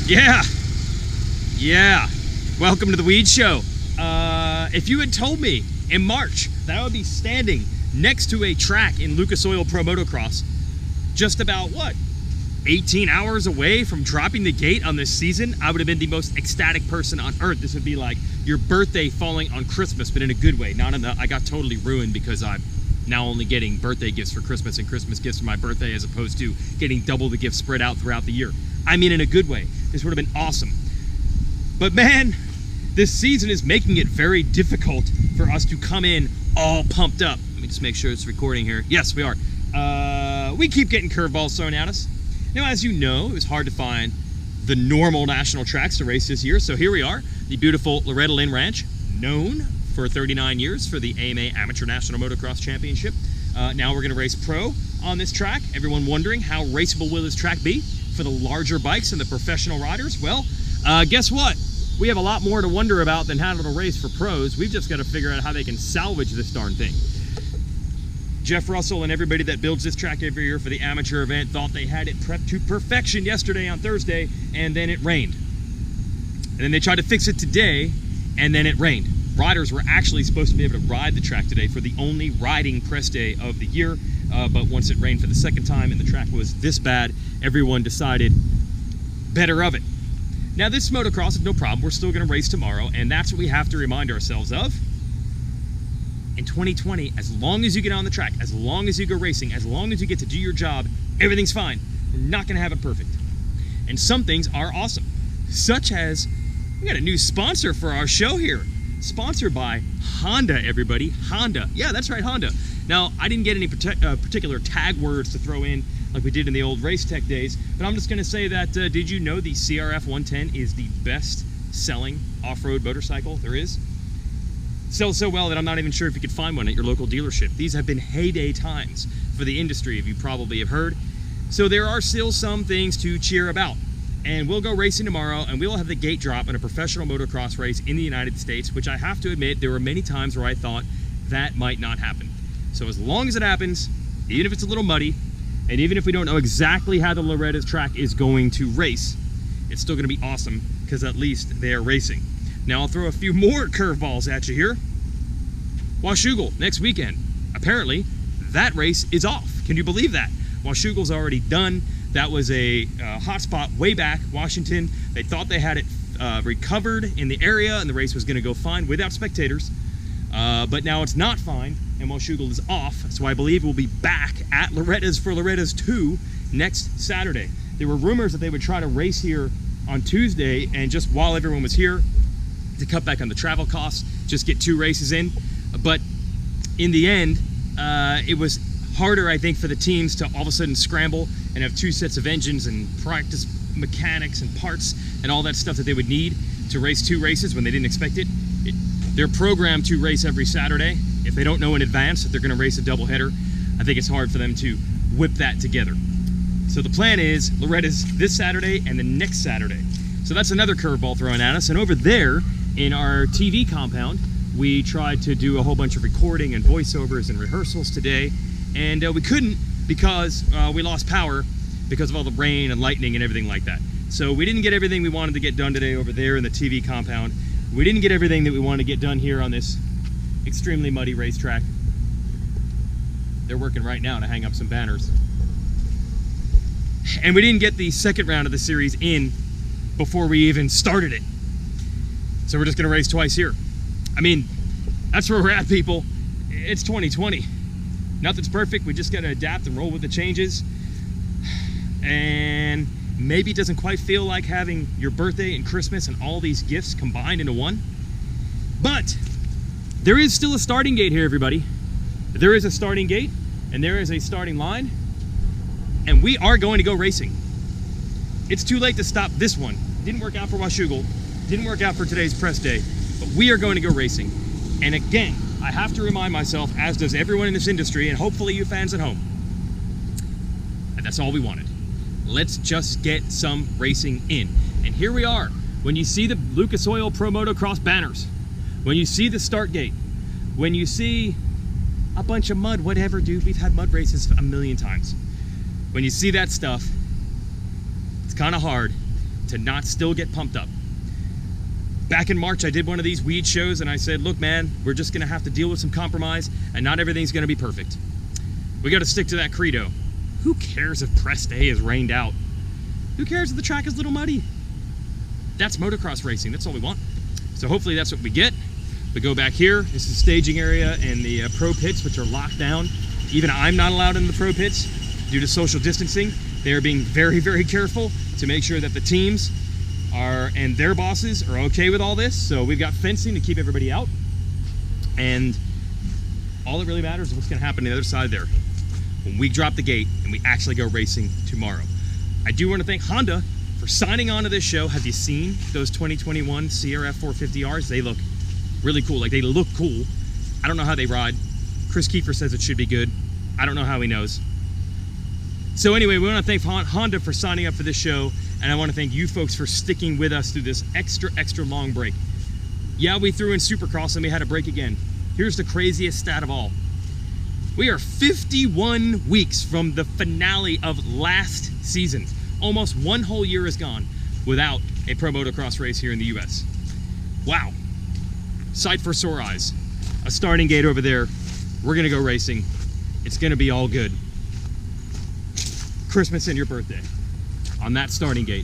Yeah. Welcome to the Weege Show. If you had told me in March that I would be standing next to a track in Lucas Oil Pro Motocross, just about, 18 hours away from dropping the gate on this season, I would have been the most ecstatic person on earth. This would be like your birthday falling on Christmas, but in a good way. Not in the, I got totally ruined because I'm now only getting birthday gifts for Christmas and Christmas gifts for my birthday, as opposed to getting double the gifts spread out throughout the year. I mean, in a good way. This would have been awesome. But man, this season is making it very difficult for us to come in all pumped up. Let me just make sure it's recording here. Yes, we are. We keep getting curveballs thrown at us. Now, as you know, it was hard to find the normal national tracks to race this year, so here we are, the beautiful Loretta Lynn Ranch, known for 39 years for the AMA Amateur National Motocross Championship. Now we're going to race pro on this track. Everyone wondering how raceable will this track be for the larger bikes and the professional riders? Well, guess what? We have a lot more to wonder about than how it'll race for pros. We've just got to figure out how they can salvage this darn thing. Jeff Russell and everybody that builds this track every year for the amateur event thought they had it prepped to perfection yesterday on Thursday, and then it rained. And then they tried to fix it today, and then it rained. Riders were actually supposed to be able to ride the track today for the only riding press day of the year, but once it rained for the second time and the track was this bad, everyone decided better of it. Now this motocross is no problem. We're still going to race tomorrow, and that's what we have to remind ourselves of. In 2020, as long as you get on the track, as long as you go racing, as long as you get to do your job, everything's fine. We're not going to have it perfect. And some things are awesome, such as we got a new sponsor for our show here. Sponsored by Honda, everybody. Honda. Yeah, that's right, Honda. Now, I didn't get any particular tag words to throw in like we did in the old Race Tech days, but I'm just going to say that, did you know the CRF 110 is the best-selling off-road motorcycle there is? Sells so well that I'm not even sure if you could find one at your local dealership. These have been heyday times for the industry, if you probably have heard. So there are still some things to cheer about. And we'll go racing tomorrow, and we'll have the gate drop in a professional motocross race in the United States, which I have to admit, there were many times where I thought that might not happen. So as long as it happens, even if it's a little muddy, and even if we don't know exactly how the Loretta's track is going to race, it's still going to be awesome, because at least they are racing. Now I'll throw a few more curveballs at you here. Washougal next weekend. Apparently, that race is off. Can you believe that? Washougal's already done. That was a hot spot way back, Washington. They thought they had it recovered in the area, and the race was going to go fine without spectators. But now it's not fine, and Washougal is off. So I believe we'll be back at Loretta's for Loretta's 2 next Saturday. There were rumors that they would try to race here on Tuesday, and just while everyone was here, to cut back on the travel costs, just get 2 races in. But in the end, it was harder, I think, for the teams to all of a sudden scramble and have 2 sets of engines and practice mechanics and parts and all that stuff that they would need to race 2 races when they didn't expect it. They're programmed to race every Saturday. If they don't know in advance that they're going to race a doubleheader, I think it's hard for them to whip that together. So the plan is Loretta's this Saturday and the next Saturday. So that's another curveball thrown at us. And over there in our TV compound, we tried to do a whole bunch of recording and voiceovers and rehearsals today, and we couldn't because we lost power because of all the rain and lightning and everything like that. So we didn't get everything we wanted to get done today over there in the TV compound. We didn't get everything that we wanted to get done here on this extremely muddy racetrack. They're working right now to hang up some banners. And we didn't get the second round of the series in before we even started it. So we're just gonna race twice here. I mean, that's where we're at, people. It's 2020. Nothing's perfect. We just gotta adapt and roll with the changes. And maybe it doesn't quite feel like having your birthday and Christmas and all these gifts combined into one. But there is still a starting gate here, everybody. There is a starting gate, and there is a starting line, and we are going to go racing. It's too late to stop this one. Didn't work out for Washougal. Didn't work out for today's press day, but we are going to go racing. And again, I have to remind myself, as does everyone in this industry, and hopefully you fans at home, that that's all we wanted. Let's just get some racing in. And here we are. When you see the Lucas Oil Pro Motocross banners, when you see the start gate, when you see a bunch of mud, whatever, dude, we've had mud races a million times. When you see that stuff, it's kind of hard to not still get pumped up. Back in March, I did one of these Weege shows, and I said, look, man, we're just going to have to deal with some compromise, and not everything's going to be perfect. We got to stick to that credo. Who cares if press day is rained out? Who cares if the track is a little muddy? That's motocross racing. That's all we want. So hopefully that's what we get. We go back here. This is the staging area and the pro pits, which are locked down. Even I'm not allowed in the pro pits due to social distancing. They are being very, very careful to make sure that the teams and their bosses are okay with all this. So we've got fencing to keep everybody out. And all that really matters is what's going to happen on the other side there when we drop the gate and we actually go racing tomorrow. I do want to thank Honda for signing on to this show. Have you seen those 2021 CRF 450Rs? They look really cool. Like, they look cool. I don't know how they ride. Chris Kiefer says it should be good. I don't know how he knows. So anyway, we want to thank Honda for signing up for this show, and I want to thank you folks for sticking with us through this extra long break. Yeah, we threw in Supercross and we had a break again. Here's the craziest stat of all. We are 51 weeks from the finale of last season. Almost one whole year is gone without a pro motocross race here in the US. Wow. Sight for sore eyes. A starting gate over there. We're gonna go racing. It's gonna be all good. Christmas and your birthday on that starting gate.